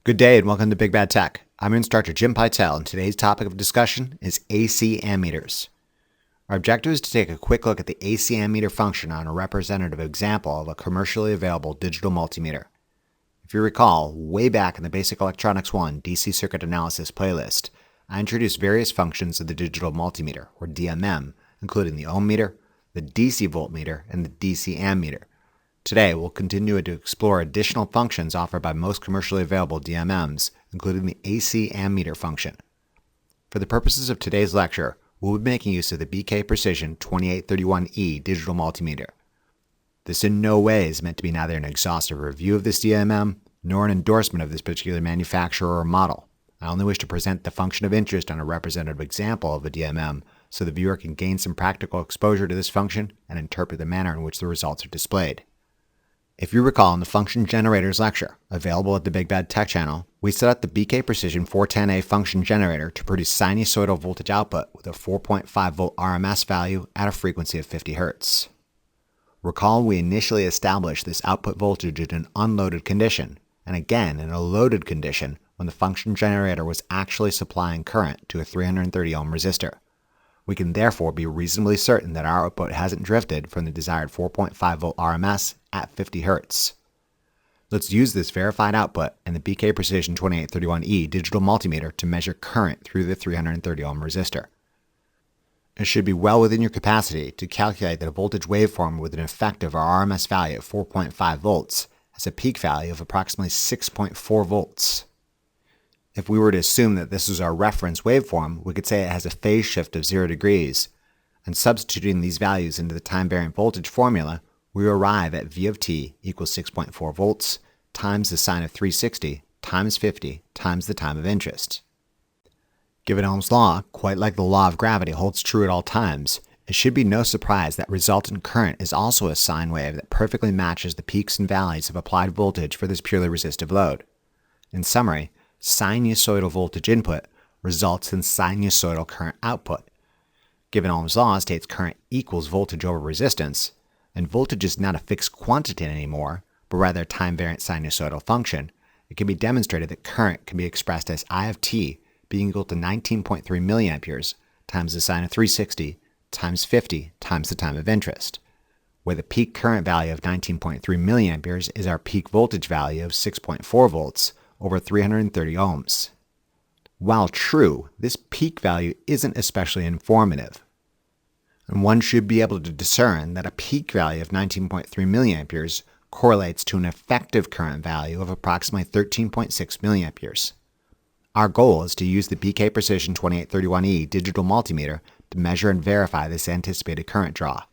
Good day and welcome to Big Bad Tech. I'm instructor Jim Pytel and today's topic of discussion is AC ammeters. Our objective is to take a quick look at the AC ammeter function on a representative example of a commercially available digital multimeter. If you recall, way back in the Basic Electronics 1 DC Circuit Analysis playlist, I introduced various functions of the digital multimeter, or DMM, including the ohm meter, the DC voltmeter, and the DC ammeter. Today, we'll continue to explore additional functions offered by most commercially available DMMs, including the AC ammeter function. For the purposes of today's lecture, we'll be making use of the B&K Precision2831E digital multimeter. This in no way is meant to be neither an exhaustive review of this DMM, nor an endorsement of this particular manufacturer or model. I only wish to present the function of interest on a representative example of a DMM so the viewer can gain some practical exposure to this function and interpret the manner in which the results are displayed. If you recall in the function generators lecture, available at the Big Bad Tech channel, we set up the B&K Precision 410A function generator to produce sinusoidal voltage output with a 4.5 volt RMS value at a frequency of 50 Hz. Recall we initially established this output voltage in an unloaded condition, and again in a loaded condition when the function generator was actually supplying current to a 330 ohm resistor. We can therefore be reasonably certain that our output hasn't drifted from the desired 4.5 volt RMS at 50 Hz. Let's use this verified output and the B&K Precision2831E digital multimeter to measure current through the 330 ohm resistor. It should be well within your capacity to calculate that a voltage waveform with an effective or RMS value of 4.5 volts has a peak value of approximately 6.4 volts. If we were to assume that this is our reference waveform, we could say it has a phase shift of 0 degrees, and substituting these values into the time-varying voltage formula, we arrive at V of t equals 6.4 volts times the sine of 360 times 50 times the time of interest. Given Ohm's law, quite like the law of gravity holds true at all times, it should be no surprise that resultant current is also a sine wave that perfectly matches the peaks and valleys of applied voltage for this purely resistive load. In summary, sinusoidal voltage input results in sinusoidal current output. Given Ohm's law states current equals voltage over resistance, and voltage is not a fixed quantity anymore, but rather a time-variant sinusoidal function, it can be demonstrated that current can be expressed as I of t being equal to 19.3 milliamperes times the sine of 360 times 50 times the time of interest, where the peak current value of 19.3 milliamperes is our peak voltage value of 6.4 volts over 330 ohms. While true, this peak value isn't especially informative, and one should be able to discern that a peak value of 19.3 milliamperes correlates to an effective current value of approximately 13.6 milliamperes. Our goal is to use the B&K Precision2831E digital multimeter to measure and verify this anticipated current draw.